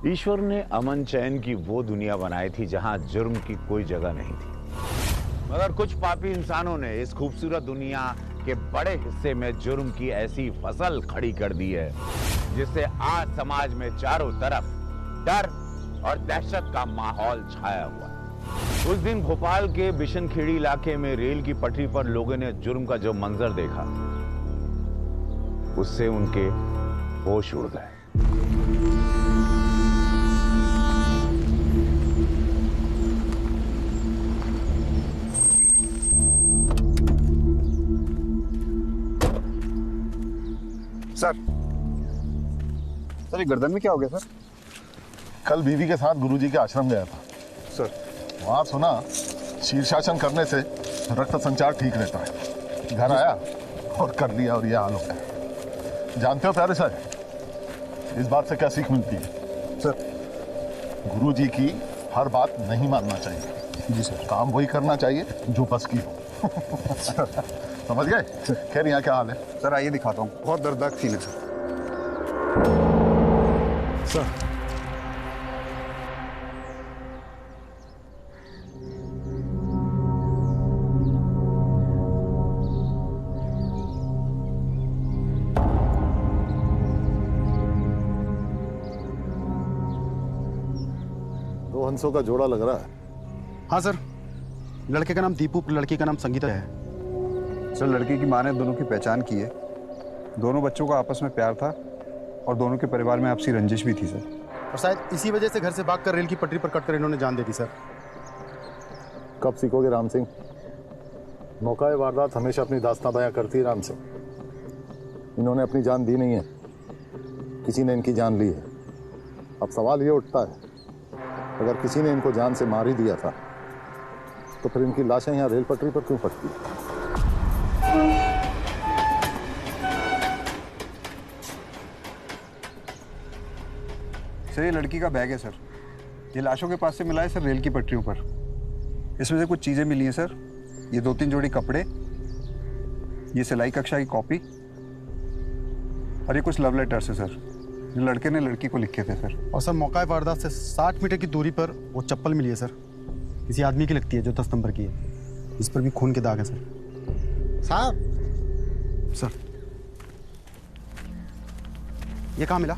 ईश्वर ने अमन चैन की वो दुनिया बनाई थी जहां जुर्म की कोई जगह नहीं थी, मगर कुछ पापी इंसानों ने इस खूबसूरत दुनिया के बड़े हिस्से में जुर्म की ऐसी फसल खड़ी कर दी है जिससे आज समाज में चारों तरफ डर और दहशत का माहौल छाया हुआ है। उस दिन भोपाल के बिशनखेड़ी इलाके में रेल की पटरी पर लोगों ने जुर्म का जो मंजर देखा, उससे उनके होश उड़ गए। सर ये गर्दन में क्या हो गया सर? कल बीवी के साथ गुरुजी के आश्रम गया था सर। वहां सुना शीर्षासन करने से रक्त संचार ठीक रहता है। घर आया और कर लिया और यह हाल हो गया। जानते हो प्यारे साहब, इस बात से क्या सीख मिलती है? सर गुरुजी की हर बात नहीं मानना चाहिए। जी सर। काम वही करना चाहिए जो बस की हो। समझ गए? खैर यहाँ क्या हाल है? सर आइए दिखाता हूँ। बहुत दर्दनाक सीन है सर। सर दो हंसों का जोड़ा लग रहा है। हाँ सर, लड़के का नाम दीपू, लड़की का नाम संगीता है। सर लड़की की माँ ने दोनों की पहचान की है। दोनों बच्चों का आपस में प्यार था और दोनों के परिवार में आपसी रंजिश भी थी सर। और शायद इसी वजह से घर से भागकर रेल की पटरी पर कटकर इन्होंने जान दे दी सर। कब सीखोगे राम सिंह? मौका वारदात हमेशा अपनी दास्तां बयां करती है राम सिंह। इन्होंने अपनी जान दी नहीं है, किसी ने इनकी जान ली है। अब सवाल ये उठता है, अगर किसी ने इनको जान से मार ही दिया था तो फिर इनकी लाशें यहाँ रेल पटरी पर क्यों फटती? सर ये लड़की का बैग है सर। ये लाशों के पास से मिला है सर रेल की पटरियों पर। इसमें से कुछ चीजें मिली हैं सर। ये 2-3 जोड़ी कपड़े, ये सिलाई कक्षा की कॉपी और ये कुछ लव लेटर्स है सर, जो लड़के ने लड़की को लिखे थे सर। और सर मौका वारदात से 60 मीटर की दूरी पर वो चप्पल मिली है सर। किसी आदमी की लगती है जो 10 नंबर की है। इस पर भी खून के दाग है सर। साहब सर ये कहाँ मिला?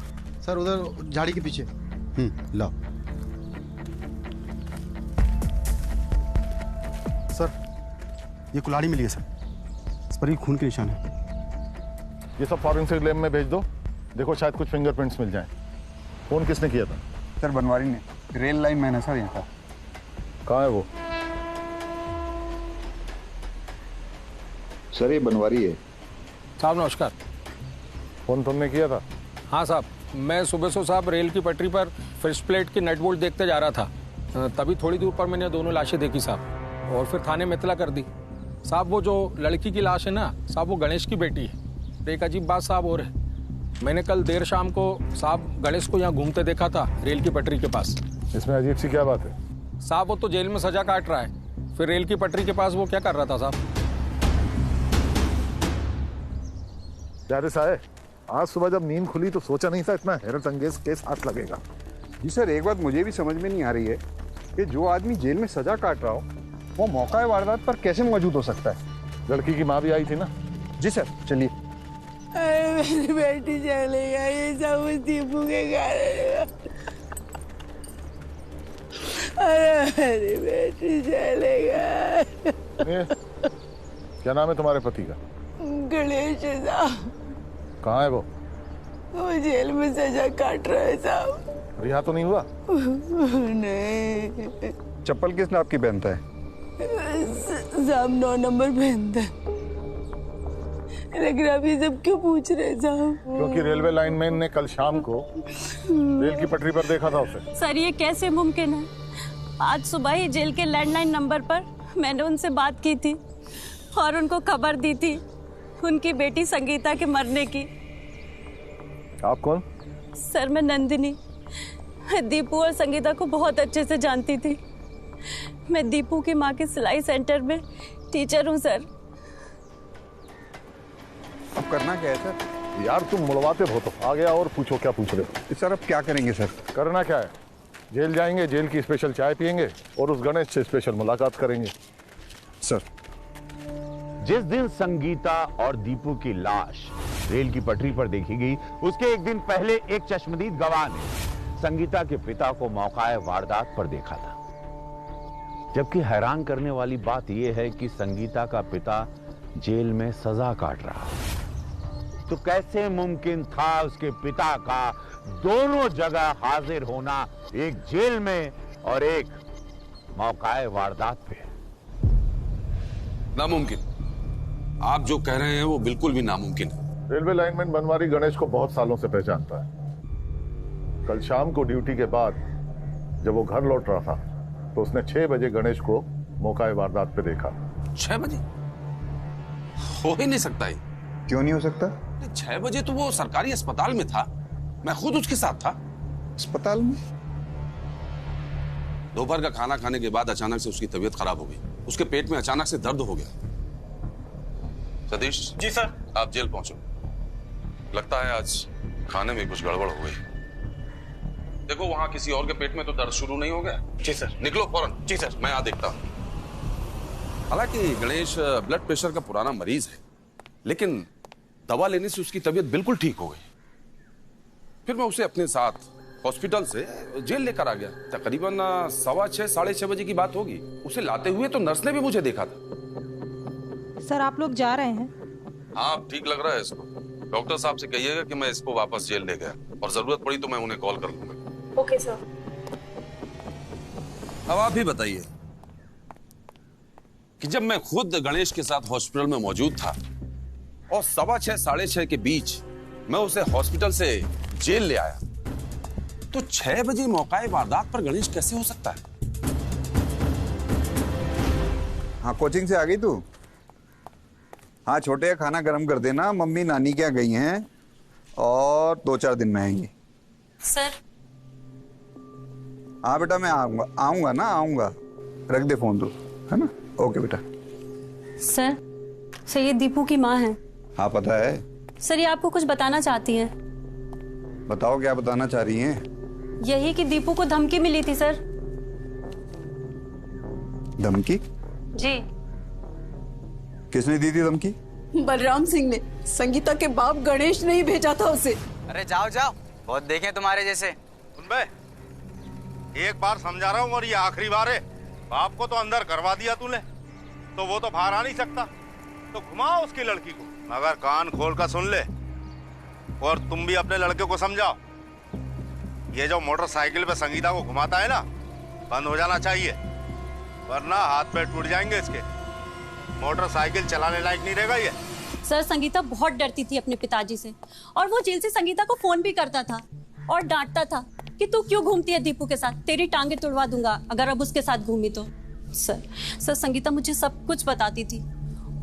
सर उधर झाड़ी के पीछे। लो सर, ये कुल्हाड़ी मिली है सर। इस पर भी खून के निशान है। ये सब फॉरेंसिक लैब में भेज दो, देखो शायद कुछ फिंगरप्रिंट्स मिल जाएं। फोन किसने किया था? सर बनवारी ने। रेल लाइन मैन है सर यहाँ का। कहाँ है वो? सर ये बनवारी है। साहब नमस्कार। फोन तुमने किया था? हाँ साहब, मैं सुबह से साहब रेल की पटरी पर फिश प्लेट की नट बोल्ट देखते जा रहा था। तभी थोड़ी दूर पर मैंने दोनों लाशें देखी साहब, और फिर थाने में इतला कर दी साहब। वो जो लड़की की लाश है ना साहब, वो गणेश की बेटी है। एक अजीब बात साहब और है, मैंने कल देर शाम को साहब गणेश को यहाँ घूमते देखा था रेल की पटरी के पास। इसमें अजीब सी क्या बात है? साहब वो तो जेल में सजा काट रहा है, फिर रेल की पटरी के पास वो क्या कर रहा था साहब? प्यारे साहब, आज सुबह जब नींद खुली तो सोचा नहीं था इतना हैरत अंगेज केस हाथ लगेगा। जी सर एक बात मुझे भी समझ में नहीं आ रही है कि जो आदमी जेल में सजा काट रहा हो वो मौका वारदात पर कैसे मौजूद हो सकता है? लड़की की माँ भी आई थी ना? जी सर चलिए। मेरी बेटी चले गई, ये सब उस दीपू के कारण। अरे मेरी बेटी चले गई। क्या नाम है तुम्हारे पति का? गणेश साहब। कहाँ है वो? वो जेल में सजा काट रहा है साहब। रिहा तो नहीं हुआ? नहीं। चप्पल किस नाप की पहनता है? साहब 9 नंबर पहनता है। लेकिन आप ये सब क्यों पूछ रहे साहब? क्योंकि रेलवे लाइनमैन ने कल शाम को रेल की पटरी पर देखा था उसे। सर ये कैसे मुमकिन है? आज सुबह ही जेल के लैंडलाइन नंबर पर मैंने उनसे बात की थी और उनको खबर दी थी उनकी बेटी संगीता के मरने की। आप कौन? सर मैं नंदिनी, दीपू और संगीता को बहुत अच्छे से जानती थी। मैं दीपू की माँ के सिलाई सेंटर में टीचर हूँ सर। अब करना क्या है सर? यार तुम मुड़वाते बहुत हो। आ गया और पूछो क्या पूछ रहे हो। सर अब क्या करेंगे सर? करना क्या है, जेल जाएंगे, जेल की स्पेशल चाय पियेंगे और उस गणेश से स्पेशल मुलाकात करेंगे। सर जिस दिन संगीता और दीपू की लाश रेल की पटरी पर देखी गई, उसके एक दिन पहले एक चश्मदीद गवाह ने संगीता के पिता को मौकाए वारदात पर देखा था। जबकि हैरान करने वाली बात यह है कि संगीता का पिता जेल में सजा काट रहा है। तो कैसे मुमकिन था उसके पिता का दोनों जगह हाजिर होना, एक जेल में और एक मौकाए वारदात पे? नामुमकिन। आप जो कह रहे हैं वो बिल्कुल भी नामुमकिन है। रेलवे लाइनमैन बनवारी गणेश को बहुत सालों से पहचानता है। कल शाम को ड्यूटी के बाद जब वो घर लौट रहा था तो उसने 6 बजे गणेश को मौकाए वारदात पे देखा। 6 बजे? हो ही नहीं सकता है। क्यों नहीं हो सकता? 6 बजे तो वो सरकारी अस्पताल में था, मैं खुद उसके साथ था। अस्पताल में? दोपहर का खाना खाने के बाद अचानक से उसकी तबीयत खराब हो गई। उसके पेट में अचानक से दर्द हो गया। सतीश जी सर। आप जेल पहुंचो। लगता है आज खाने में कुछ गड़बड़ हो गई। देखो वहां किसी और के पेट में तो दर्द शुरू नहीं हो गया। जी सर। निकलो फौरन। जी सर। मैं यहां देखता हूं। हालांकि गणेश ब्लड प्रेशर का पुराना मरीज है, लेकिन दवा लेने से उसकी तबीयत बिल्कुल ठीक हो गई। फिर मैं उसे अपने साथ हॉस्पिटल से जेल लेकर आ गया। तकरीबन 6:15 साढ़े 6 बजे की बात होगी। उसे लाते हुए तो नर्स ने भी मुझे देखा था। सर आप लोग जा रहे हैं? हाँ ठीक लग रहा है इसको। डॉक्टर साहब से कहिएगा कि मैं इसको वापस जेल ले गया और जरूरत पड़ी तो मैं उन्हें कॉल कर लूंगा। Okay sir. अब आप ही बताइए कि जब मैं खुद गणेश के साथ हॉस्पिटल में मौजूद था और 6:15 साढ़े 6 के बीच मैं उसे हॉस्पिटल से जेल ले आया, तो 6 बजे मौकाए वारदात पर गणेश कैसे हो सकता है? हाँ कोचिंग से आ गई तू? हाँ छोटे खाना गर्म कर देना, मम्मी नानी क्या गई हैं और 2-4 दिन में आएंगी। सर। हाँ बेटा मैं आऊंगा ना, आऊंगा। रख दे फोन तू, है ना? ओके बेटा। सर ये दीपू की माँ है। हाँ पता है। सर ये आपको कुछ बताना चाहती हैं। बताओ क्या बताना चाह रही हैं? यही कि दीपू को धमकी मिली थी सर। धमकी? जी। किसने दी थी धमकी? बलराम सिंह ने। संगीता के बाप गणेश ने ही भेजा था उसे। अरे जाओ जाओ, बहुत देखे तुम्हारे जैसे। सुन बे, एक बार समझा रहा हूँ और ये आखिरी बार है। बाप को तो अंदर करवा दिया तूने, तो वो तो बाहर आ नहीं सकता, तो घुमाओ उसकी लड़की को। मगर कान खोल कर सुन ले और तुम भी अपने लड़के को समझाओ। ये जो मोटरसाइकिल पे संगीता को घुमाता है ना, बंद हो जाना चाहिए, वरना हाथ पैर टूट जाएंगे इसके। मोटरसाइकिल चलाने लायक नहीं रहेगा ये। सर संगीता बहुत डरती थी अपने पिताजी से, और वो जेल से संगीता को फोन भी करता था और डांटता था कि तू क्यों घूमती है दीपू के साथ, तेरी टांगे तुड़वा दूंगा अगर अब उसके साथ घूमी तो। सर संगीता मुझे सब कुछ बताती थी,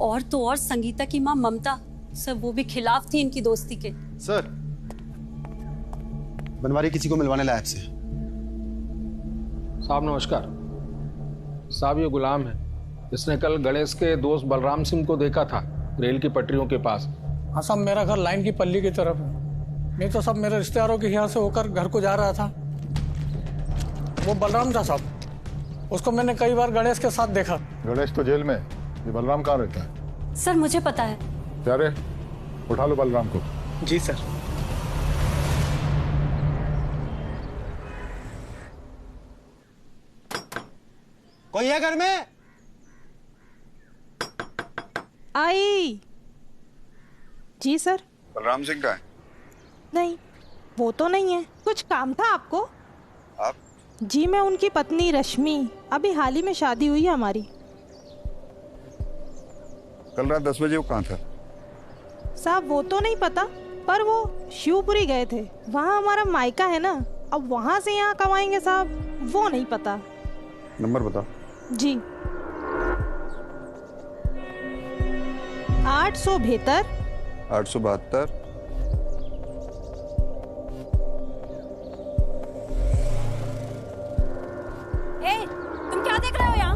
और तो और संगीता की माँ ममता, सर वो भी खिलाफ थी इनकी दोस्ती के। सर बनवारी किसी को मिलवाने लायक से। साहब नमस्कार। साहब ये गुलाम है, इसने कल गणेश के दोस्त बलराम सिंह को देखा था रेल की पटरियों के पास। हाँ साहब, मेरा घर लाइन की पल्ली की तरफ है। नहीं तो सब मेरे रिश्तेदारों के यहाँ से होकर घर को जा रहा था। वो बलराम था साहब, उसको मैंने कई बार गणेश के साथ देखा। गणेश तो जेल में, ये बलराम कहाँ रहता है? सर मुझे पता है। प्यारे उठा लो बलराम को। जी सर। कोई है घर में? आई। जी सर। बलराम सिंह का है? नहीं वो तो नहीं है। कुछ काम था आपको? आप? जी मैं उनकी पत्नी रश्मि, अभी हाल ही में शादी हुई है हमारी। कल रात 10 बजे वो कहाँ था? साहब वो तो नहीं पता, पर वो शिवपुरी गए थे, वहाँ हमारा मायका है ना। अब वहाँ से यहाँ कब आएंगे साहब वो नहीं पता। नंबर बताओ। जी 872 872। तुम क्या देख रहे हो यहाँ,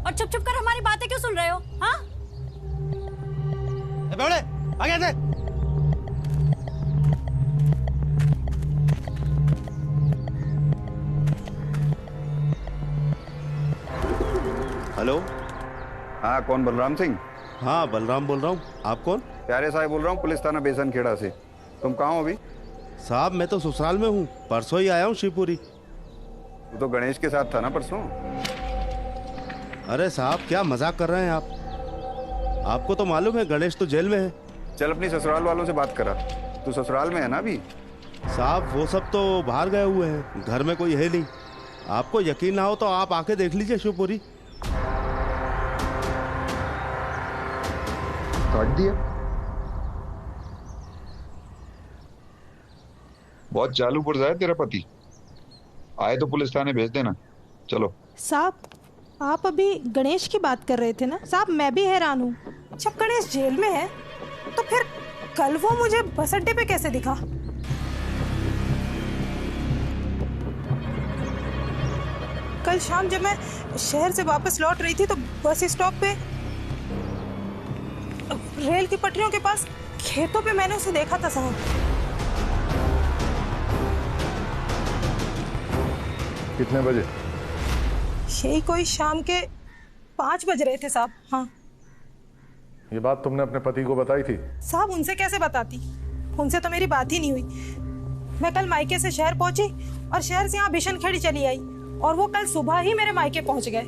और चुप चुप कर हमारी बातें क्यों सुन रहे हो? हाँ बड़े आ गए थे। हेलो। हाँ, कौन? बलराम सिंह? हाँ, बलराम बोल रहा हूँ। आप कौन? प्यारे साहब बोल रहा हूँ, पुलिस थाना बेसन खेड़ा से। तुम कहाँ हो अभी? साहब मैं तो ससुराल में हूँ, परसों ही आया हूँ शिवपुरी। तू तो गणेश के साथ था ना परसों? अरे साहब क्या मजाक कर रहे हैं आप? आपको तो मालूम है गणेश तो जेल में है। चल अपनी ससुराल वालों से बात करा। तू ससुराल में है ना अभी? साहब वो सब तो बाहर गए हुए हैं, घर में कोई है नहीं। आपको यकीन ना हो तो आप आके देख लीजिए शिवपुरी। काट दिया। बहुत चालू पुर्जा है तेरा पति। आए तो पुलिस थाने भेज देना। चलो। साहब आप अभी गणेश की बात कर रहे थे ना? साहब मैं भी हैरान हूँ, जब गणेश जेल में है तो फिर कल वो मुझे बस अड्डे पे कैसे दिखा? कल शाम जब मैं शहर से वापस लौट रही थी तो बस स्टॉप पे रेल की पटरियों के पास खेतों पे मैंने उसे देखा था साहब। कितने बजे? यही कोई शाम के 5 बज रहे थे साहब। हाँ। ये बात तुमने अपने पति को बताई थी? साहब उनसे कैसे बताती, उनसे तो मेरी बात ही नहीं हुई। मैं कल मायके से शहर पहुंची और शहर से यहाँ बिशनखेड़ी चली आई और वो कल सुबह ही मेरे मायके पहुंच गए।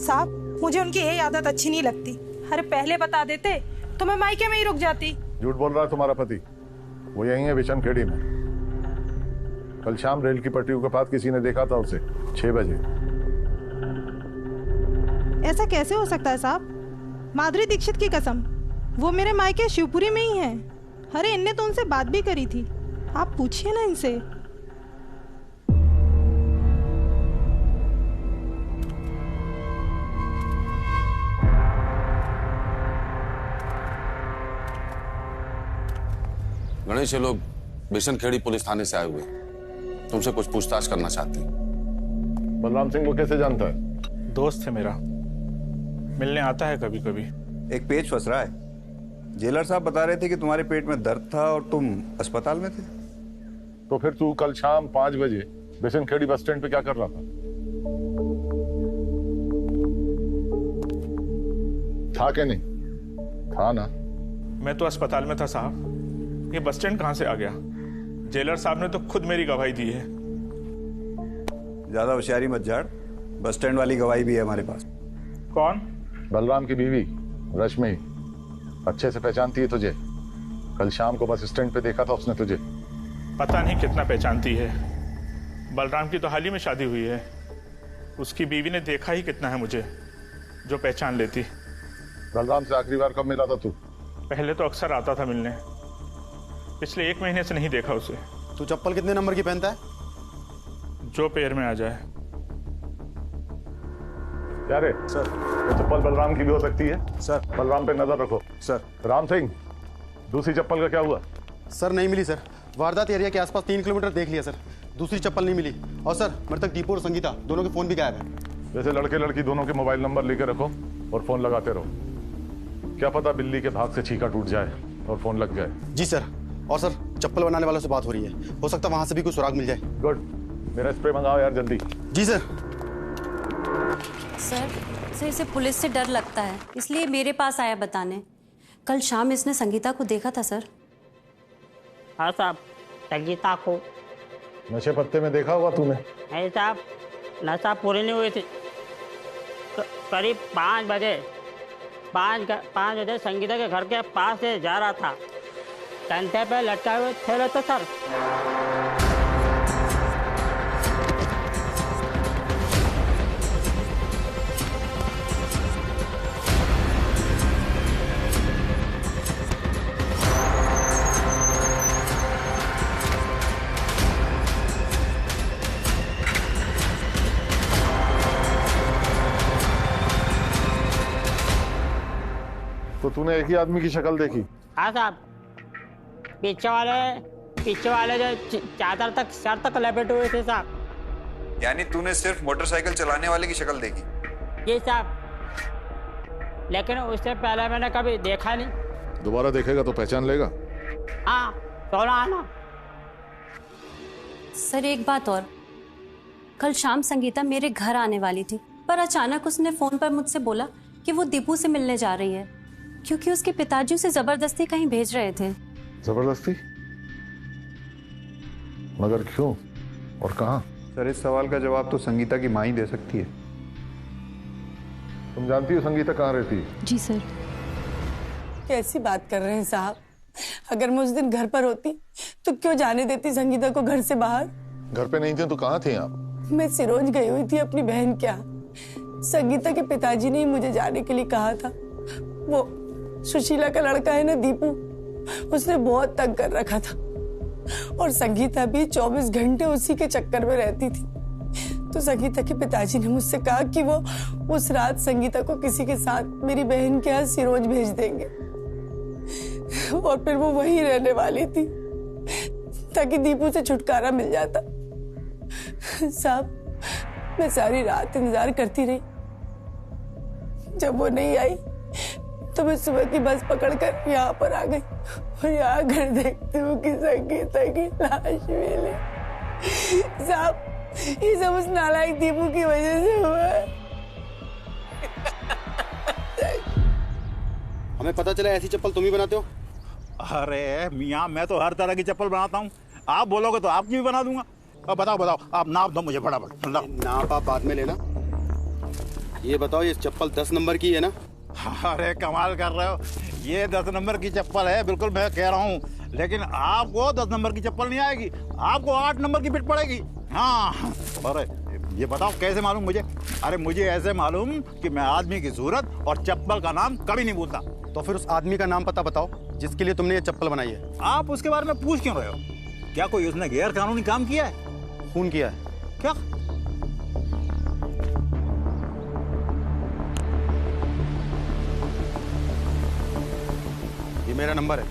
साहब मुझे उनकी ये आदत अच्छी नहीं लगती। अरे पहले बता देते तो मैं मायके में ही रुक जाती। झूठ बोल रहा है तुम्हारा पति। वो यही है बिशनखेड़ी में। कल शाम रेल की पटरियों के पास किसी ने देखा था उसे 6 बजे। ऐसा कैसे हो सकता है साहब? माधुरी दीक्षित की कसम, वो मेरे मायके शिवपुरी में ही हैं। अरे इनने तो उनसे बात भी करी थी, आप पूछिए ना इनसे। गणेश, ये लोग बिशनखेड़ी पुलिस थाने से आए हुए हैं, तुमसे कुछ पूछताछ करना चाहते हैं। बलराम सिंह को कैसे जानता है? दोस्त है मेरा, मिलने आता है कभी कभी। एक पेच फंस रहा है। जेलर साहब बता रहे थे कि तुम्हारे पेट में दर्द था और तुम अस्पताल में थे। तो फिर तू कल शाम 5 बजे बिशनखेड़ी बस स्टैंड पे क्या कर रहा था? था क्या नहीं? था ना? मैं तो अस्पताल में था साहब। ये बस स्टैंड कहां से आ गया? जेलर साहब ने तो खुद मेरी गवाही दी है। ज्यादा होशियारी मत झाड़, बस स्टैंड वाली गवाही भी है हमारे पास। कौन? बलराम की बीवी रश्मि। अच्छे से पहचानती है तुझे। कल शाम को बस स्टैंड पे देखा था उसने तुझे। पता नहीं कितना पहचानती है। बलराम की तो हाल ही में शादी हुई है। उसकी बीवी ने देखा ही कितना है मुझे, जो पहचान लेती। बलराम से आखिरी बार कब मिला था तू? पहले तो अक्सर आता था मिलने, पिछले 1 महीने से नहीं देखा उसे। तू चप्पल कितने नंबर की पहनता है? जो पैर में आ जाए। क्या रे सर? ये चप्पल बलराम की भी हो सकती है सर। बलराम पे नजर रखो सर। राम सिंह, दूसरी चप्पल का क्या हुआ? सर नहीं मिली सर। वारदात एरिया के आसपास 3 किलोमीटर देख लिया सर, दूसरी चप्पल नहीं मिली। और सर मृतक दीपू और संगीता दोनों के फोन भी गायब है। जैसे लड़के लड़की दोनों के मोबाइल नंबर लेकर रखो और फोन लगाते रहो। क्या पता बिल्ली के भाग से छीका टूट जाए और फोन लग जाए। जी सर। और सर चप्पल बनाने वालों से बात हो रही है, हो सकता है वहां से भी कोई सुराग मिल जाए। गुड, मेरा स्प्रे मंगाओ यार जल्दी। जी सर। सर इसे पुलिस से डर लगता है, इसलिए मेरे पास आया बताने। कल शाम इसने संगीता को देखा था सर। हाँ साहब, संगीता को नशे पत्ते में देखा होगा तूने? नहीं साहब, नशा पूरी नहीं हुई थी। करीब 5 बजे 5 बजे संगीता के घर के पास से जा रहा था, कंधे पे लटकाए हुए थे तो सर। तो तूने एक ही आदमी की शक्ल देखी? हाँ साहब, पीछे वाले जो चादर तक सर तक लपेटे हुए थे साहब। यानी तूने सिर्फ मोटरसाइकिल चलाने वाले की शक्ल देखी? जी साहब, लेकिन उससे पहले मैंने कभी देखा नहीं। दोबारा देखेगा तो पहचान लेगा। हाँ, सोना आना। सर एक बात और, कल शाम संगीता मेरे घर आने वाली थी पर अचानक उसने फोन पर मुझसे बोला कि वो दीपू से मिलने जा रही है, क्योंकि उसके पिताजी उसे जबरदस्ती कहीं भेज रहे थे। जबरदस्ती? मगर क्यों और कहाँ? सर, इस सवाल का जवाब तो संगीता की माँ ही दे सकती है। तुम जानती हो संगीता कहाँ रहती है? जी सर। कैसी बात कर रहे हैं साहब? अगर मैं उस दिन घर पर होती तो क्यों जाने देती संगीता को घर से बाहर? घर पे नहीं थे तो कहाँ थे आप? मैं सिरोंज गई हुई थी अपनी बहन के यहाँ। संगीता के पिताजी ने ही मुझे जाने के लिए कहा था। वो सुशीला का लड़का है ना दीपू, उसने बहुत तंग कर रखा था और संगीता भी 24 घंटे उसी के चक्कर में रहती थी। तो संगीता के पिताजी ने मुझसे कहा कि वो उस रात संगीता को किसी के साथ मेरी बहन के यहाँ सिरोंज भेज देंगे और फिर वो वहीं रहने वाली थी ताकि दीपू से छुटकारा मिल जाता। साहब, मैं सारी रात इंतजार करती रही। जब वो नहीं आई तो मैं सुबह की बस पकड़कर यहाँ पर आ गई और यहाँ घर देखते हुए कि संगीता की लाश मिली। साहब, ये सब उस नालायक दीपू की वजह से हुआ है। हमें पता चला ऐसी चप्पल तुम ही बनाते हो। अरे मियाँ, मैं तो हर तरह की चप्पल बनाता हूँ। आप बोलोगे तो आपकी भी बना दूंगा। अब बताओ, आप नाप दो मुझे फटाफट। नाप आप बाद में लेना। ये बताओ, ये चप्पल 10 नंबर की है ना? अरे कमाल कर रहे हो, ये 10 नंबर की चप्पल है, बिल्कुल मैं कह रहा हूँ। लेकिन आपको 10 नंबर की चप्पल नहीं आएगी, आपको 8 नंबर की फिट पड़ेगी। हाँ, अरे ये बताओ कैसे मालूम मुझे? अरे मुझे ऐसे मालूम कि मैं आदमी की सूरत और चप्पल का नाम कभी नहीं भूलता। तो फिर उस आदमी का नाम पता बताओ जिसके लिए तुमने ये चप्पल बनाई है। आप उसके बारे में पूछ क्यों रहे हो? क्या कोई उसने गैर कानूनी काम किया है? खून किया है। क्या? ये मेरा नंबर है,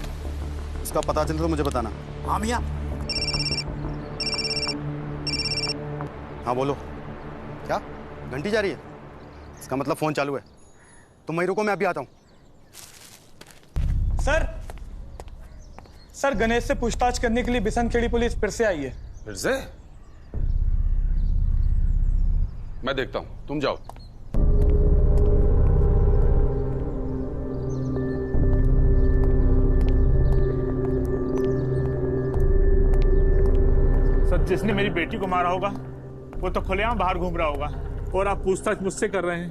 इसका पता चले तो मुझे बताना। हाँ मियाँ। हाँ बोलो। क्या घंटी जा रही है? इसका मतलब फोन चालू है। तुम वहीं रुको, मैं अभी आता हूँ। सर, गणेश से पूछताछ करने के लिए बिसनखेड़ी पुलिस फिर से आई है। फिर से? मैं देखता हूं, तुम जाओ। सर, जिसने मेरी बेटी को मारा होगा वो तो खुलेआम बाहर घूम रहा होगा और आप पूछताछ मुझसे कर रहे हैं।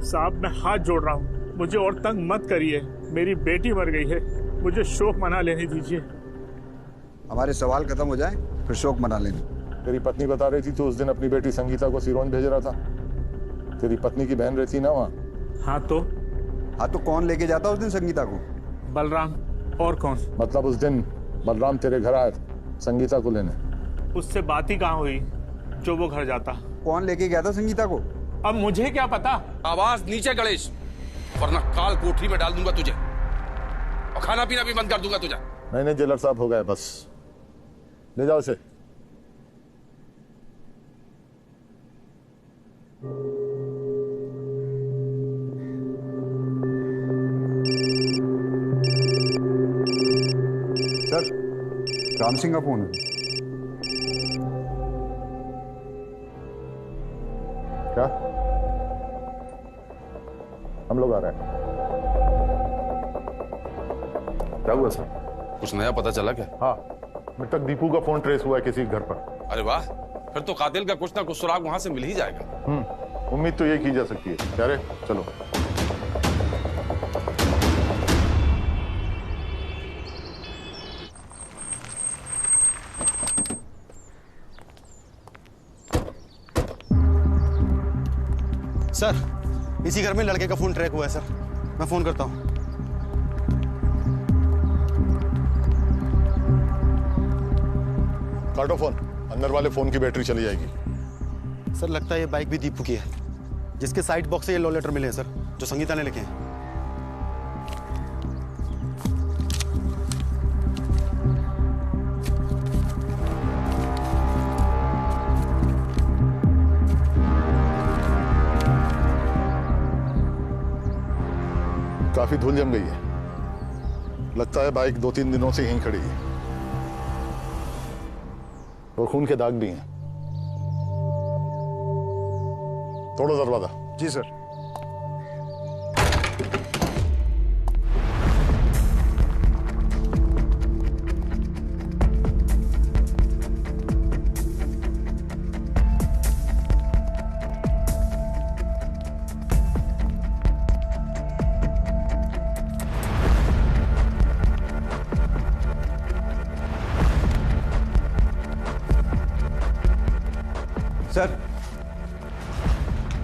साहब, मैं हाथ जोड़ रहा हूं, मुझे और तंग मत करिए। मेरी बेटी मर गई है, मुझे शोक मना लेने दीजिए। हमारे सवाल खत्म हो जाए फिर शोक मना लेंगे। तेरी पत्नी बता रही थी तो उस दिन अपनी बेटी संगीता को सिरोंज भेज रहा था। तेरी पत्नी की बहन रहती ना वहाँ? हाँ तो कौन लेके जाता उस दिन संगीता को? बलराम। और कौन? मतलब उस दिन बलराम तेरे घर आया था संगीता को लेने? उससे बात ही कहाँ हुई जो वो घर जाता। कौन लेके गया था संगीता को? अब मुझे क्या पता। आवाज नीचे गणेश, वरना काल कोठरी में डाल दूंगा तुझे और खाना पीना भी बंद कर दूंगा तुझे। नहीं जेलर साहब, हो गए बस, ले जाओ इसे। सर, राम सिंह का फोन है। क्या? हम लोग आ रहे हैं। क्या हुआ सर? कुछ नया पता चला क्या? हाँ, अभी तक दीपू का फोन ट्रेस हुआ है किसी घर पर। अरे वाह, फिर तो कातिल का कुछ ना कुछ सुराग वहां से मिल ही जाएगा। उम्मीद तो ये की जा सकती है। क्या रे, चलो। सर, इसी घर में लड़के का फोन ट्रैक हुआ है सर, मैं फोन करता हूँ। काटो फोन, अंदर वाले फोन की बैटरी चली जाएगी। सर, लगता है ये बाइक भी दीपू की है, जिसके साइड बॉक्स से ये लव लेटर मिले हैं सर, जो संगीता ने लिखे हैं। काफी धूल जम गई है, लगता है बाइक 2-3 दिनों से यहीं खड़ी है और खून के दाग भी हैं। तोड़ो दरवाजा। जी सर।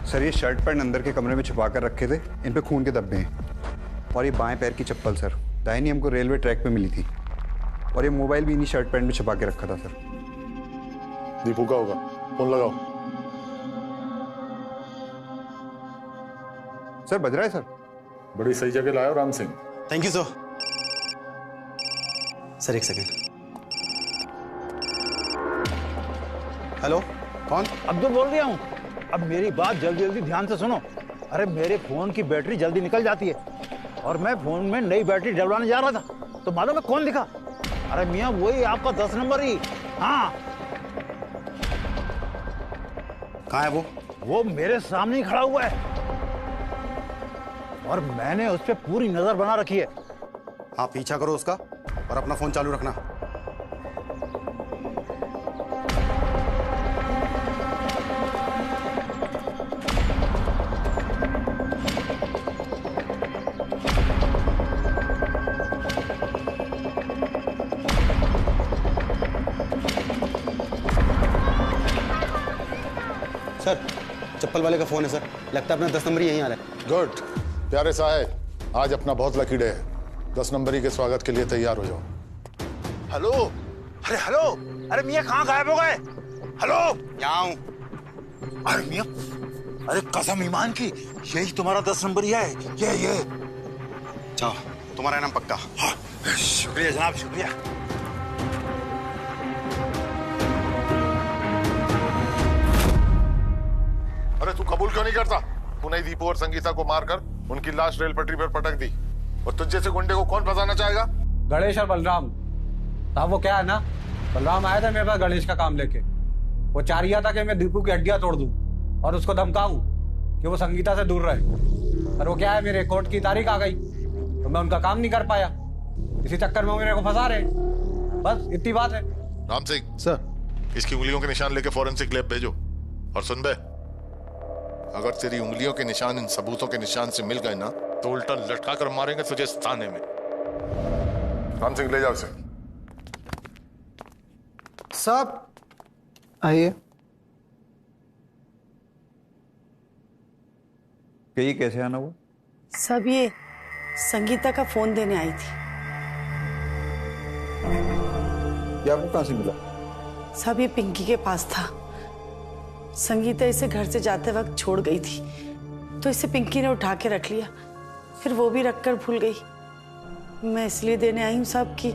सर ये शर्ट पैंट अंदर के कमरे में छुपा कर रखे थे, इन पे खून के धब्बे हैं। और ये बाएं पैर की चप्पल सर, दाहिनी हमको रेलवे ट्रैक पे मिली थी। और ये मोबाइल भी इन्हीं शर्ट पैंट में छुपा के रखा था सर। दीपू का होगा, फोन लगाओ। सर बज रहा है सर। बड़ी सही जगह लाया Ram Singh. Thank you sir. Sir एक सेकेंड। हेलो, कौन? अब्दुल बोल रहा हूँ। अब मेरी बात जल्दी जल्दी ध्यान से सुनो। अरे मेरे फोन की बैटरी जल्दी निकल जाती है और मैं फोन में नई बैटरी डलवाने जा रहा था, तो मालूम है कौन दिखा? अरे मियाँ वही आपका 10 नंबर ही। हाँ, कहाँ है वो मेरे सामने ही खड़ा हुआ है और मैंने उस पर पूरी नजर बना रखी है। आप पीछा करो उसका और अपना फोन चालू रखना। सर चप्पल वाले का फोन है सर, लगता है अपना 10 नंबर यहीं आ रहा है। गुड प्यारे साहब, आज अपना बहुत लकी डे है। 10 नंबरी के स्वागत के लिए तैयार हो जाओ। हेलो, अरे हेलो, अरे मियाँ कहाँ गायब हो गए? हेलो, यहाँ हूँ। अरे मियाँ, अरे कसम ईमान की, यही तुम्हारा 10 नंबर ही है। ये चलो तुम्हारा नाम पक्का। हाँ, शुक्रिया जनाब, शुक्रिया। अरे तू कबूल क्यों नहीं करता? तूने ही दीपू और संगीता को मारकर उनकी लाश रेल पटरी पर पटक दी, और तुझ जैसे गुंडे को कौन फंसाना चाहेगा? गणेश और बलराम साहब, वो क्या है ना, बलराम आया था मेरे पास गणेश का काम लेके। वो चाह रहा था कि मैं दीपू की हड्डियां तोड़ दूं और उसको धमकाऊं कि वो संगीता से दूर रहे। पर वो क्या है, मेरे कोर्ट की तारीख आ गई तो मैं उनका काम नहीं कर पाया। इसी चक्कर में वो मेरे को फंसा रहे। बस इतनी बात है। राम सिंह सर, इसकी उंगलियों के निशान लेके फॉरेंसिक लैब भेजो। और सुन बे, अगर तेरी उंगलियों के निशान इन सबूतों के निशान से मिल गए ना, तो उल्टा लटका कर मारेंगे तुझे इस थाने में। राम सिंह ले जाओ इसे। साहब आइए। ये कैसे आना वो? सब ये संगीता का फोन देने आई थी। ये आपको कहाँ से मिला? सब ये पिंकी के पास था। संगीता इसे घर से जाते वक्त छोड़ गई थी, तो इसे पिंकी ने उठा के रख लिया, फिर वो भी रखकर भूल गई। मैं इसलिए देने आई हूँ साहब कि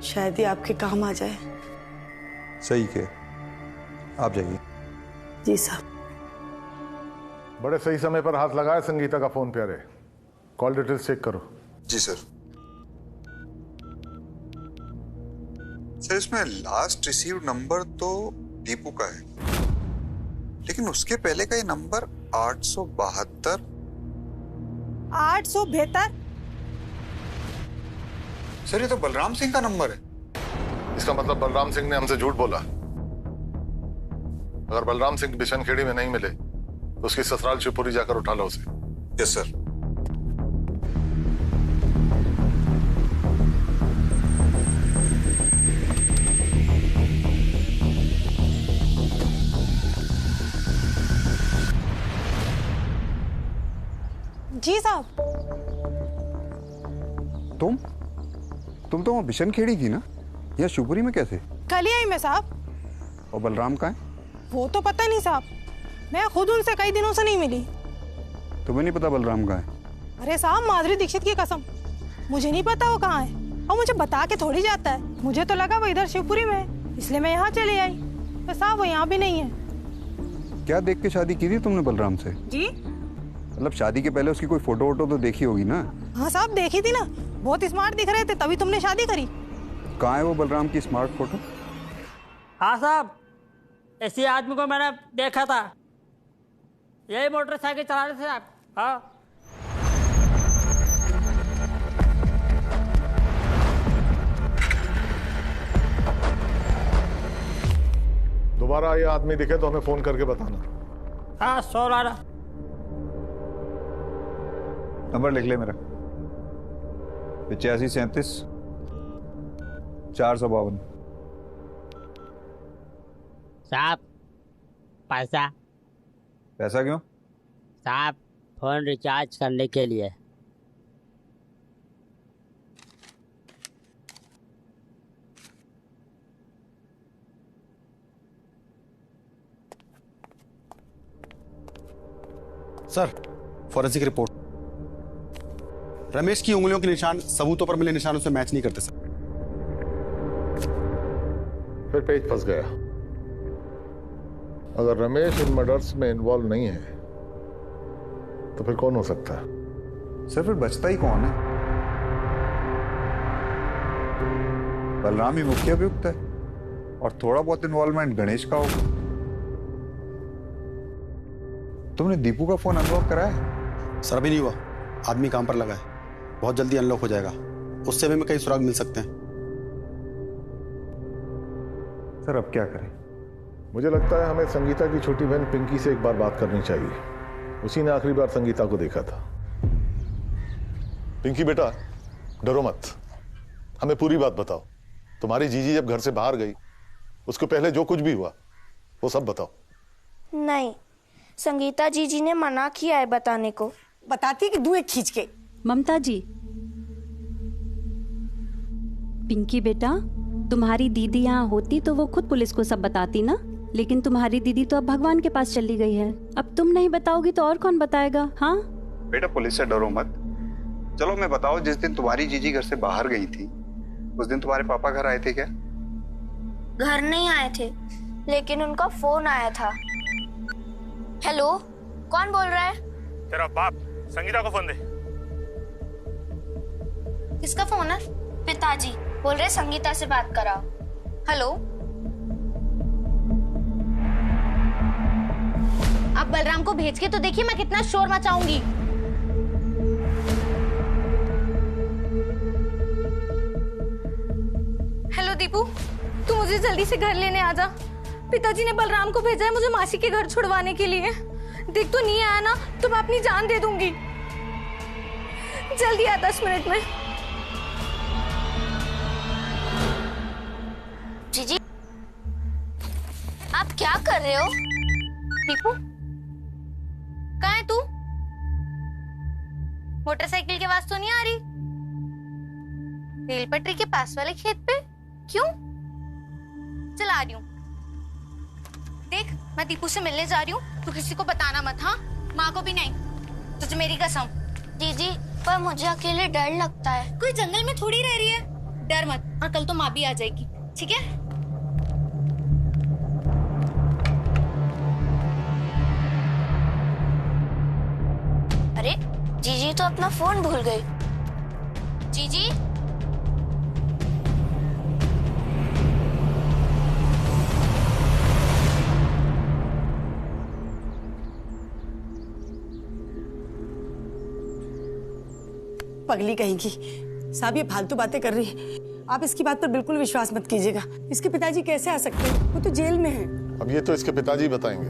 शायद ही आपके काम आ जाए। सही के, आप जाइए। जी साहब। बड़े सही समय पर हाथ लगाया संगीता का फोन प्यारे। कॉल डिटेल्स चेक करो। जी सर। सर इसमें लास्ट रिसीव्ड नंबर तो दीपू का है, लेकिन उसके पहले का ये नंबर 872। 872? सर ये तो बलराम सिंह का नंबर है। इसका मतलब बलराम सिंह ने हमसे झूठ बोला। अगर बलराम सिंह बिशनखेड़ी में नहीं मिले तो उसकी ससुराल शिवपुरी जाकर उठा लो उसे। Yes sir. जी साहब। तुम तो वहाँ बिशनखेड़ी की ना? यहाँ शिवपुरी में कैसे? कल ही आई मैं साहब। और बलराम कहाँ है? वो तो पता नहीं साहब, मैं खुद उनसे कई दिनों से नहीं मिली। तुम्हें नहीं पता बलराम कहाँ है? अरे साहब माधुरी दीक्षित की कसम, मुझे नहीं पता वो कहाँ है, और मुझे बता के थोड़ी जाता है। मुझे तो लगा वो इधर शिवपुरी में है, इसलिए मैं यहाँ चली आई। तो साहब वो यहाँ भी नहीं है। क्या देख के शादी की थी तुमने बलराम से? जी मतलब शादी के पहले उसकी कोई फोटो वोटो तो देखी होगी ना? हाँ साहब देखी थी ना, बहुत स्मार्ट दिख रहे थे, तभी तुमने शादी करी। कहाँ है वो बलराम की स्मार्ट फोटो? हाँ साहब, ऐसे आदमी को मैंने देखा था। यही मोटरसाइकिल चला रहे थे आप? हाँ। दोबारा ये आदमी दिखे तो हमें फोन करके बताना। हाँ, 112। नंबर लिख ले मेरा, 8537 452। साहब पैसा। पैसा क्यों? साहब फोन रिचार्ज करने के लिए। Sir, forensic report. रमेश की उंगलियों के निशान सबूतों पर मिले निशानों से मैच नहीं करते सर। फिर पेज फंस गया। अगर रमेश इन मर्डर्स में इन्वॉल्व नहीं है तो फिर कौन हो सकता है? सर फिर बचता ही कौन है? बलराम ही मुख्य अभियुक्त है और थोड़ा बहुत इन्वॉल्वमेंट गणेश का होगा। तुमने दीपू का फोन अनलॉक कराया? सर अभी नहीं हुआ, आदमी काम पर लगा है, बहुत जल्दी अनलॉक हो जाएगा। उससे भी हमें कई सुराग मिल सकते हैं। सर अब क्या करें? मुझे लगता है हमें संगीता की छोटी बहन पिंकी से एक बार बात करनी चाहिए। उसी ने आखिरी बार संगीता को देखा था। पिंकी बेटा, डरो मत, हमें पूरी बात बताओ। तुम्हारी जीजी जब घर से बाहर गई उसको पहले जो कुछ भी हुआ वो सब बताओ। नहीं, संगीता जीजी ने मना किया है बताने को। बताती कि दूं एक खींच के। ममता जी, पिंकी बेटा, तुम्हारी दीदी यहाँ होती तो वो खुद पुलिस को सब बताती ना, लेकिन तुम्हारी दीदी तो अब भगवान के पास चली गई है। अब तुम नहीं बताओगी तो और कौन बताएगा? हाँ बेटा, पुलिस से डरो मत। चलो मैं बताओ, जिस दिन तुम्हारी जीजी घर से बाहर गई थी उस दिन तुम्हारे पापा घर आए थे क्या? घर नहीं आए थे, लेकिन उनका फोन आया था। हेलो, कौन बोल रहा है? तेरा बाप। संगीता को फोन दे। किसका फोन है? पिताजी बोल रहे संगीता से बात कराओ। हेलो, आप बलराम को भेज के तो देखिए मैं कितना शोर मचाऊंगी। हेलो दीपू, तू मुझे जल्दी से घर लेने आ जा। पिताजी ने बलराम को भेजा है मुझे मासी के घर छुड़वाने के लिए। देख तो नहीं आया ना तो मैं अपनी जान दे दूंगी। जल्दी आ 10 मिनट में। जीजी, आप क्या कर रहे हो? दीपू, कहाँ है तू? मोटरसाइकिल की आवाज तो नहीं आ रही? रेल पटरी के पास वाले खेत पे? क्यों? चल आ रही हूँ। देख, मैं दीपू से मिलने जा रही हूँ, तू किसी को बताना मत। हाँ, माँ को भी नहीं, तुझे मेरी कसम। दीदी, पर मुझे अकेले डर लगता है। कोई जंगल में थोड़ी रह रही है, डर मत। और कल तो माँ भी आ जाएगी, ठीक है? अरे जीजी तो अपना फोन भूल गई। जीजी, पगली कहेंगी। साहब ये फालतू बातें कर रही है, आप इसकी बात पर बिल्कुल विश्वास मत कीजिएगा। इसके पिताजी कैसे आ सकते हैं? वो तो जेल में है। अब ये तो इसके पिताजी बताएंगे।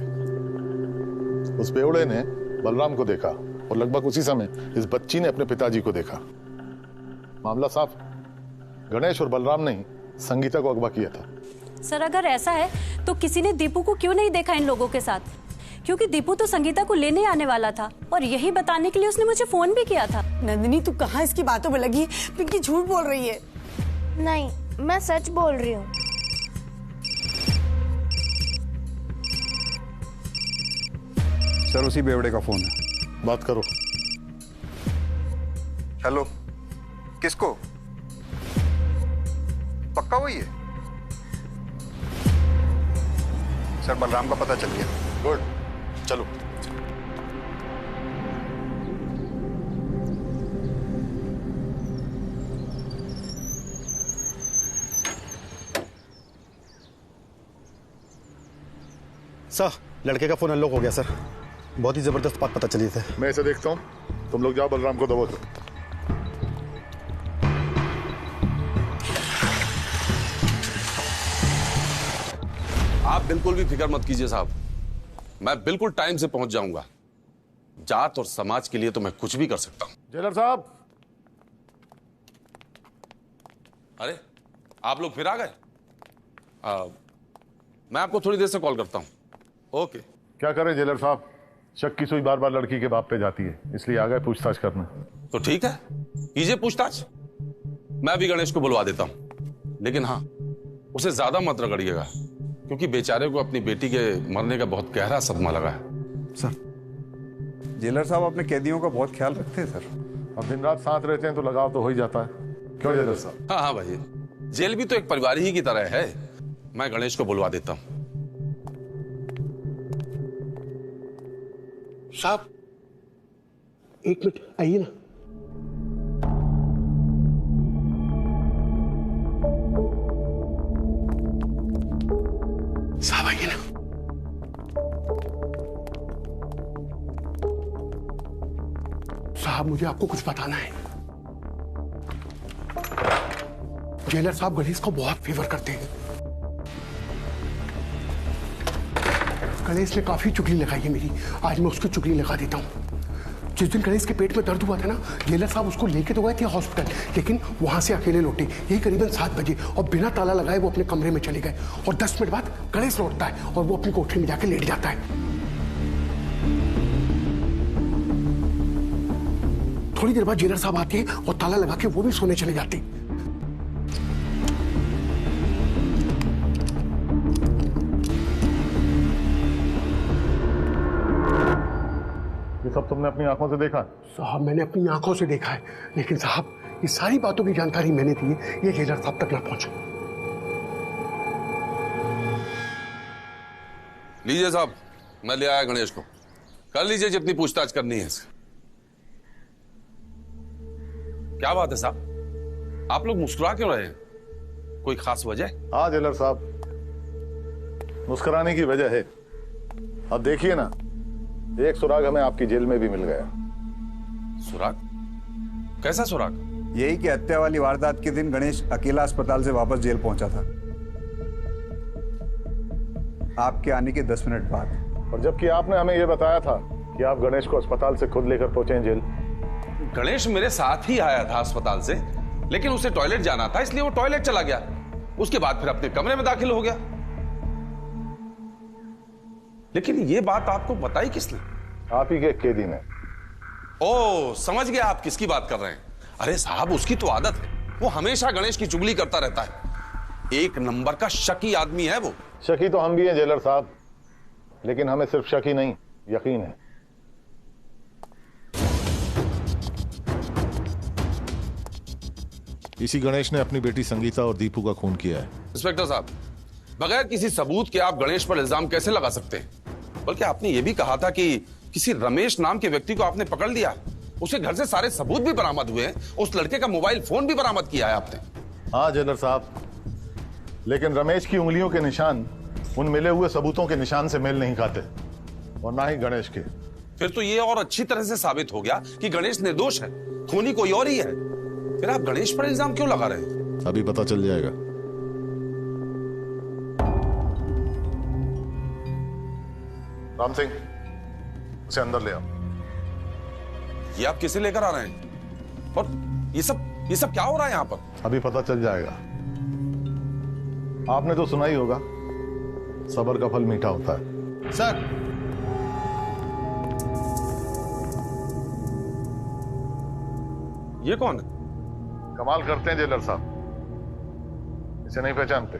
उस बेवड़े ने बलराम को देखा और लगभग उसी समय इस बच्ची ने अपने पिताजी को देखा। मामला साफ, गणेश और बलराम ने ही संगीता को अगवा किया था। सर, अगर ऐसा है तो किसी ने दीपू को क्यों नहीं देखा इन लोगों के साथ? क्योंकि दीपू तो संगीता को लेने आने वाला था और यही बताने के लिए उसने मुझे फोन भी किया था। नंदिनी, तू कहाँ इसकी बातों में लगी? पिंकी झूठ बोल रही है। नहीं, मैं सच बोल रही हूँ। सर उसी बेवड़े का फोन है। बात करो। हेलो, किसको? पक्का वही है? सर बलराम का पता चल गया। गुड, चलो। सर, लड़के का फोन अनलॉक हो गया सर। बहुत ही जबरदस्त बात पता चली थे। मैं इसे देखता हूँ, तुम लोग जाओ बलराम को दबो। आप बिल्कुल भी फिक्र मत कीजिए साहब, मैं बिल्कुल टाइम से पहुंच जाऊंगा। जात और समाज के लिए तो मैं कुछ भी कर सकता हूं। जेलर साहब। अरे आप लोग फिर आ गए? मैं आपको थोड़ी देर से कॉल करता हूं। ओके। क्या करें जेलर साहब, शक की सुई बार बार लड़की के बाप पे जाती है, इसलिए आ गए पूछताछ करने। तो ठीक है, कीजिए पूछताछ। मैं भी गणेश को बुलवा देता हूं, लेकिन हाँ उसे ज्यादा मत रगड़िएगा, क्योंकि बेचारे को अपनी बेटी के मरने का बहुत गहरा सदमा लगा है। सर, जेलर साहब अपने कैदियों का बहुत ख्याल रखते हैं सर। अब दिन रात साथ रहते हैं तो लगाव तो हो ही जाता है, क्यों जेलर साहब? हाँ हाँ भाई, जेल भी तो एक परिवार ही की तरह है। मैं गणेश को बुलवा देता हूं। साहब एक मिनट आइए ना। साहब आइए ना। साहब मुझे आपको कुछ बताना है। जेलर साहब गणेश को बहुत फेवर करते हैं। गणेश ने काफी चुगली लगाई है मेरी, आज मैं उसकी चुगली लगा देता हूं। जिस दिन गणेश के पेट में दर्द हुआ था ना, जेलर साहब उसको लेके तो गए थे हॉस्पिटल, लेकिन वहां से अकेले लौटे यही करीबन 7 बजे, और बिना ताला लगाए वो अपने कमरे में चले गए। और 10 मिनट बाद गणेश लौटता है और वो अपनी कोठरी में जाके लेट जाता है। थोड़ी देर बाद जेलर साहब आते हैं और ताला लगा के वो भी सोने चले जाते हैं। ये सब तुमने अपनी आंखों से देखा? साहब मैंने अपनी आंखों से देखा है, लेकिन साहब ये सारी बातों की जानकारी मैंने दी है, ये जेलर साहब तक ना पहुंचे। लीजिए साहब, मैं ले आया गणेश को। कर लीजिए जितनी पूछताछ करनी है इससे। क्या बात है साहब, आप लोग मुस्कुरा क्यों रहे हैं? कोई खास वजह? हाँ जेलर साहब, मुस्कुराने की वजह है। अब देखिए ना, एक सुराग हमें आपकी जेल में भी मिल गया। सुराग? कैसा सुराग? यही कि हत्या वाली वारदात के दिन गणेश अकेला अस्पताल से वापस जेल पहुंचा था, आपके आने के 10 मिनट बाद। और जबकि आपने हमें यह बताया था कि आप गणेश को अस्पताल से खुद लेकर पहुंचे जेल। गणेश मेरे साथ ही आया था अस्पताल से, लेकिन उसे टॉयलेट जाना था, इसलिए वो टॉयलेट चला गया। उसके बाद फिर अपने कमरे में दाखिल हो गया। लेकिन ये बात आपको बताई किसने? आप ही के कैदी ने। ओ, समझ गया आप किसकी बात कर रहे हैं। अरे साहब, उसकी तो आदत है, वो हमेशा गणेश की चुगली करता रहता है। एक नंबर का शकी आदमी है वो। शकी तो हम भी हैं जेलर साहब, लेकिन हमें सिर्फ शकी नहीं, यकीन है। इसी गणेश ने अपनी बेटी संगीता और दीपू का खून किया है। इंस्पेक्टर साहब, बगैर किसी सबूत के आप गणेश पर इल्जाम कैसे लगा सकते हैं? बल्कि आपने यह भी कहा था कि किसी रमेश नाम के व्यक्ति को आपने पकड़ लिया, उसके घर से सारे सबूत भी बरामद हुए हैं, उस लड़के का मोबाइल फोन भी बरामद किया है आपने। हाँ जेलर साहब, लेकिन रमेश की उंगलियों के निशान उन मिले हुए सबूतों के निशान से मेल नहीं खाते, और ना ही गणेश के। फिर तो ये और अच्छी तरह से साबित हो गया कि गणेश निर्दोष है, खूनी कोई और ही है। फिर आप गणेश पर इल्जाम क्यों लगा रहे हैं? अभी पता चल जाएगा। राम सिंह, उसे अंदर ले आओ। ये आप किसे लेकर आ रहे हैं? और ये सब क्या हो रहा है यहाँ पर? अभी पता चल जाएगा। आपने तो सुना ही होगा, सब्र का फल मीठा होता है। सर, ये कौन है? कमाल करते हैं जेलर साहब, इसे नहीं पहचानते?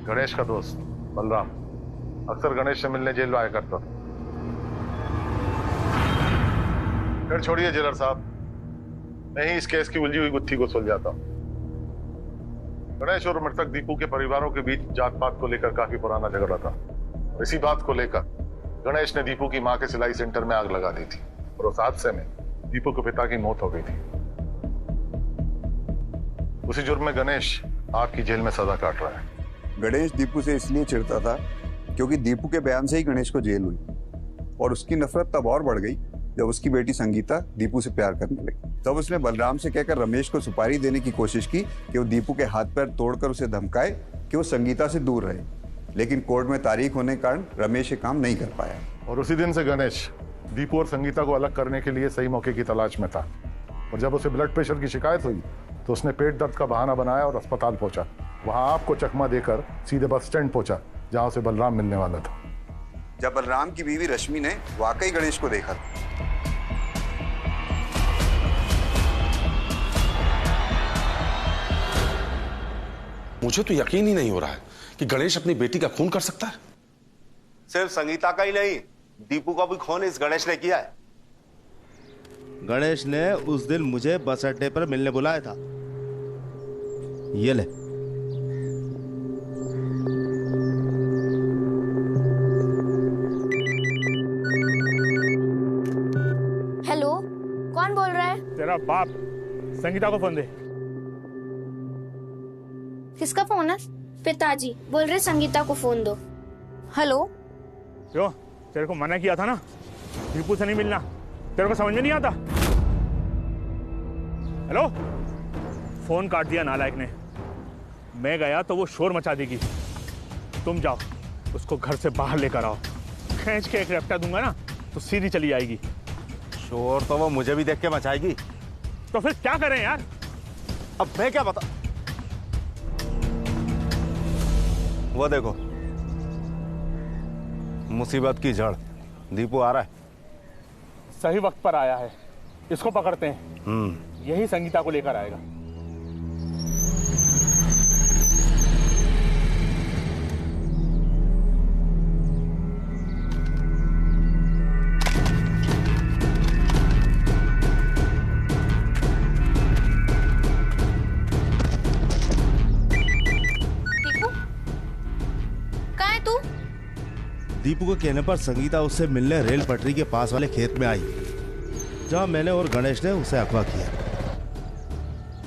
गणेश का दोस्त बलराम, अक्सर गणेश से मिलने जेल आया करता था। फिर छोड़िए जेलर साहब, मैं ही इस केस की उलझी हुई गुत्थी को सुलझाता हूं। गणेश और मृतक दीपू के परिवारों के बीच जात पात को लेकर काफी पुराना झगड़ा था। इसी बात को लेकर गणेश ने दीपू की मां के सिलाई सेंटर में आग लगा दी थी, और उस हादसे में दीपू के पिता की मौत हो गई थी। उसी जुर्म में गणेश आपकी जेल में सजा काट रहा है। गणेश दीपू से इसलिए चिढ़ता था क्योंकि दीपू के बयान से ही गणेश को जेल हुई। और उसकी नफरत तब और बढ़ गई जब उसकी बेटी संगीता दीपू से प्यार करने लगी। तब उसने बलराम से कहकर रमेश को सुपारी देने की कोशिश की कि वो दीपू के हाथ पैर तोड़कर उसे धमकाए कि वो संगीता से दूर रहे, लेकिन कोर्ट में तारीख होने के कारण रमेश ये काम नहीं कर पाया। और उसी दिन से गणेश दीपू और संगीता को अलग करने के लिए सही मौके की तलाश में था। और जब उसे ब्लड प्रेशर की शिकायत हुई तो उसने पेट दर्द का बहाना बनाया और अस्पताल पहुंचा। वहां आपको चकमा देकर सीधे बस स्टैंड पहुंचा जहां उसे बलराम मिलने वाला था। जब बलराम की बीवी रश्मि ने वाकई गणेश को देखा मुझे तो यकीन ही नहीं हो रहा है कि गणेश अपनी बेटी का खून कर सकता है। सिर्फ संगीता का ही नहीं, दीपू का भी खून इस गणेश ने किया है। गणेश ने उस दिन मुझे बस अड्डे पर मिलने बुलाया था। ये ले। हेलो, कौन बोल रहा है? तेरा बाप। संगीता को फोन दे। किसका फोन है? पिताजी बोल रहे संगीता को फोन दो। हेलो। क्यों? तेरे को मना किया था ना दीपू से नहीं मिलना, तेरे को समझ में नहीं आता? हेलो। फोन काट दिया नालायक ने। मैं गया तो वो शोर मचा देगी। तुम जाओ उसको घर से बाहर लेकर आओ। खींच के एक रपटा दूंगा ना तो सीधी चली आएगी। शोर तो वो मुझे भी देख के मचाएगी। तो फिर क्या करें यार? अब मैं क्या बता। वो देखो मुसीबत की जड़ दीपू आ रहा है। सही वक्त पर आया है, इसको पकड़ते हैं। यही संगीता को लेकर आएगा। दीपू के कहने पर संगीता उससे मिलने रेल पटरी के पास वाले खेत में आई, जहां मैंने और गणेश ने उसे अगवा किया।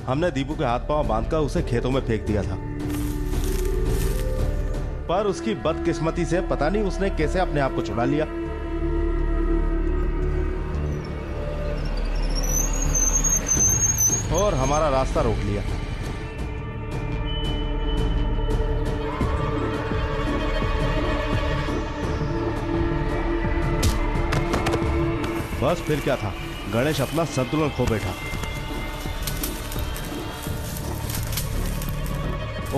हमने दीपू के हाथ पांव बांधकर उसे खेतों में फेंक दिया था, पर उसकी बदकिस्मती से पता नहीं उसने कैसे अपने आप को छुड़ा लिया। और हमारा रास्ता रोक लिया। बस फिर क्या था, गणेश अपना संतुलन खो बैठा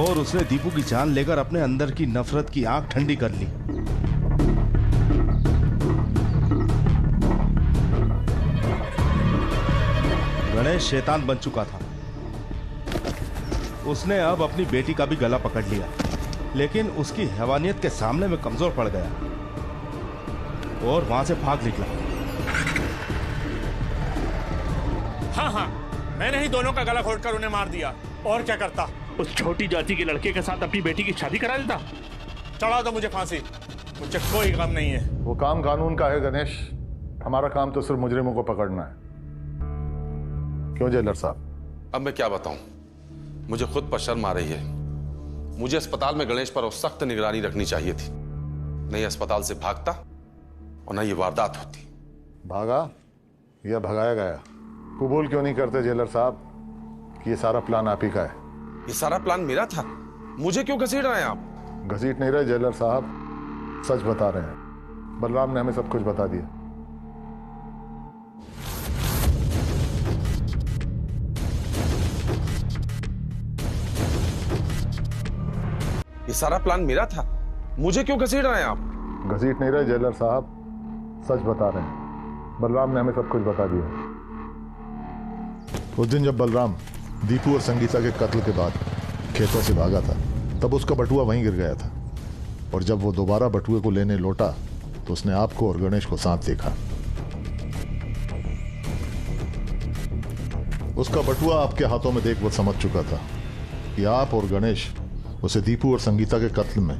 और उसने दीपू की जान लेकर अपने अंदर की नफरत की आंख ठंडी कर ली। गणेश शैतान बन चुका था। उसने अब अपनी बेटी का भी गला पकड़ लिया, लेकिन उसकी हैवानियत के सामने में कमजोर पड़ गया और वहां से भाग निकला। हाँ, मैंने ही दोनों का गला घोटकर उन्हें मार दिया। और क्या करता? उस छोटी जाति के लड़के के साथ अपनी बेटी की शादी करा देता। चढ़ा दो मुझे फांसी, मुझे कोई काम नहीं है। वो काम कानून का है गणेश, हमारा काम तो सिर्फ मुजरिमों को पकड़ना है। क्यों जेलर साहब? अब मैं क्या बताऊं, मुझे खुद पर शर्म आ रही है। मुझे अस्पताल में गणेश पर सख्त निगरानी रखनी चाहिए थी। नहीं अस्पताल से भागता और न ये वारदात होती। भागा या भगाया गया? कबूल क्यों नहीं करते जेलर साहब कि ये सारा प्लान आप ही का है? ये सारा प्लान मेरा था, मुझे क्यों घसीट रहे हैं आप? घसीट नहीं रहे जेलर साहब, सच बता रहे हैं। बलराम ने हमें सब कुछ बता दिया। ये सारा प्लान मेरा था, मुझे क्यों घसीट रहे हैं आप? घसीट नहीं रहे जेलर साहब, सच बता रहे हैं। बलराम ने हमें सब कुछ बता दिया। उस दिन जब बलराम दीपू और संगीता के कत्ल के बाद खेतों से भागा था, तब उसका बटुआ वहीं गिर गया था। और जब वो दोबारा बटुए को लेने लौटा तो उसने आपको और गणेश को साथ देखा। उसका बटुआ आपके हाथों में देख वो समझ चुका था कि आप और गणेश उसे दीपू और संगीता के कत्ल में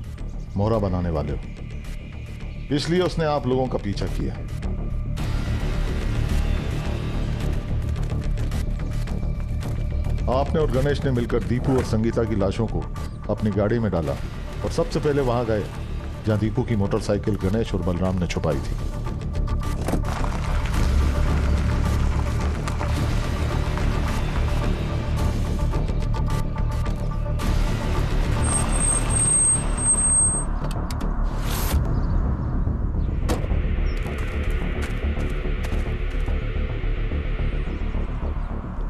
मोहरा बनाने वाले हो। इसलिए उसने आप लोगों का पीछा किया। आपने और गणेश ने मिलकर दीपू और संगीता की लाशों को अपनी गाड़ी में डाला और सबसे पहले वहां गए जहां दीपू की मोटरसाइकिल गणेश और बलराम ने छुपाई थी।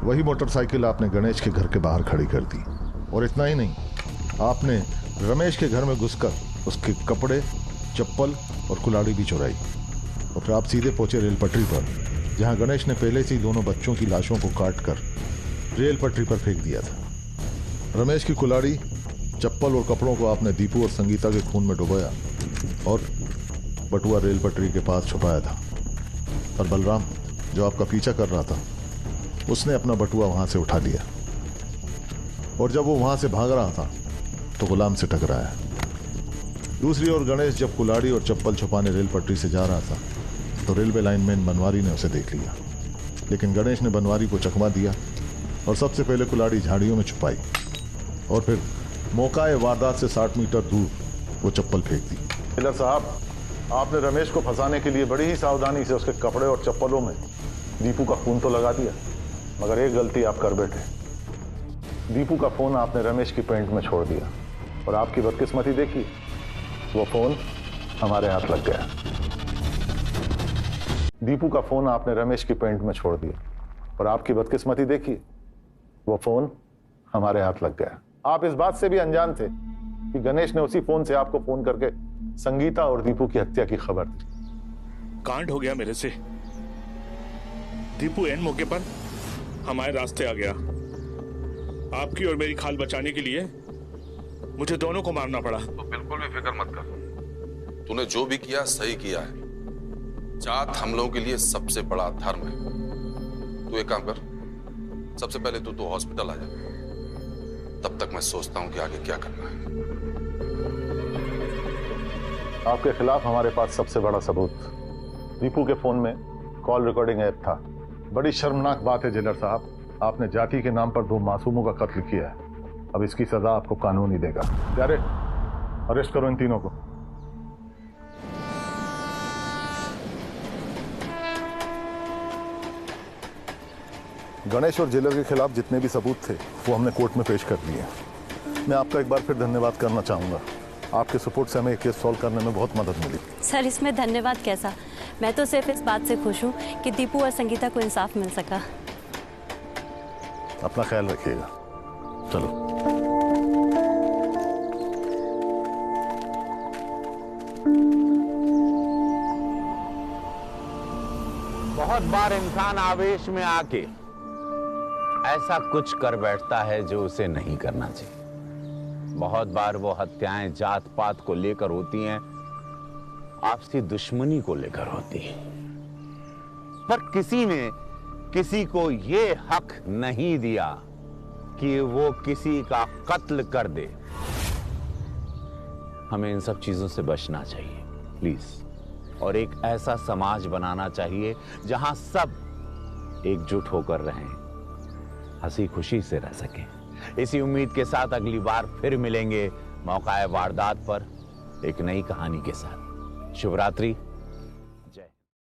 वही मोटरसाइकिल आपने गणेश के घर के बाहर खड़ी कर दी, और इतना ही नहीं, आपने रमेश के घर में घुसकर उसके कपड़े, चप्पल और कुल्हाड़ी भी चुराई। और फिर आप सीधे पहुंचे रेल पटरी पर, जहां गणेश ने पहले से ही दोनों बच्चों की लाशों को काटकर रेल पटरी पर फेंक दिया था। रमेश की कुल्हाड़ी, चप्पल और कपड़ों को आपने दीपू और संगीता के खून में डुबोया और बटुआ रेल पटरी के पास छुपाया था। और बलराम, जो आपका पीछा कर रहा था, उसने अपना बटुआ वहां से उठा लिया, और जब वो वहां से भाग रहा था तो गुलाम से टकराया। दूसरी ओर गणेश जब कुल्हाड़ी और चप्पल छुपाने रेल पटरी से जा रहा था तो रेलवे लाइनमैन बनवारी ने उसे देख लिया, लेकिन गणेश ने बनवारी को चकमा दिया और सबसे पहले कुल्हाड़ी झाड़ियों में छुपाई, और फिर मौका वारदात से 60 मीटर दूर वो चप्पल फेंक दी। टेलर साहब, आपने रमेश को फंसाने के लिए बड़ी ही सावधानी से उसके कपड़े और चप्पलों में दीपू का खून तो लगा दिया, मगर एक गलती आप कर बैठे। दीपू का फोन आपने रमेश की पेंट में छोड़ दिया, और आपकी बदकिस्मती देखी, वो फोन हमारे हाथ लग गया। दीपू का फोन आपने रमेश की पेंट में छोड़ दिया, और आपकी बदकिस्मती देखी, वो फोन हमारे हाथ लग गया। आप इस बात से भी अनजान थे कि गणेश ने उसी फोन से आपको फोन करके संगीता और दीपू की हत्या की खबर दी। कांड हो गया मेरे से। दीपू एन मौके पर हमारे रास्ते आ गया। आपकी और मेरी खाल बचाने के लिए मुझे दोनों को मारना पड़ा। तो बिल्कुल भी फिक्र मत कर, तूने जो भी किया सही किया है। जात हम लोगों के लिए सबसे बड़ा धर्म है। तू एक काम कर, सबसे पहले तू हॉस्पिटल आ जा, तब तक मैं सोचता हूं कि आगे क्या करना है। आपके खिलाफ हमारे पास सबसे बड़ा सबूत दीपू के फोन में कॉल रिकॉर्डिंग ऐप था। बड़ी शर्मनाक बात है जेलर साहब, आपने जाति के नाम पर 2 मासूमों का कत्ल किया है। अब इसकी सजा आपको कानून ही देगा। प्यारे, अरेस्ट करो इन तीनों को। गणेश और जेलर के खिलाफ जितने भी सबूत थे वो हमने कोर्ट में पेश कर दिए। मैं आपका एक बार फिर धन्यवाद करना चाहूंगा। आपके सपोर्ट से हमें एक केस सॉल्व करने में बहुत मदद मिली। सर, इसमें धन्यवाद कैसा, मैं तो सिर्फ इस बात से खुश हूँ कि दीपू और संगीता को इंसाफ मिल सका। अपना ख्याल रखिएगा। चलो। बहुत बार इंसान आवेश में आके ऐसा कुछ कर बैठता है जो उसे नहीं करना चाहिए। बहुत बार वो हत्याएं जात पात को लेकर होती हैं, आपसी दुश्मनी को लेकर होती है, पर किसी ने किसी को ये हक नहीं दिया कि वो किसी का कत्ल कर दे। हमें इन सब चीजों से बचना चाहिए प्लीज, और एक ऐसा समाज बनाना चाहिए जहां सब एकजुट होकर रहें, हंसी खुशी से रह सकें। इसी उम्मीद के साथ अगली बार फिर मिलेंगे मौका वारदात पर एक नई कहानी के साथ। शुभ रात्रि।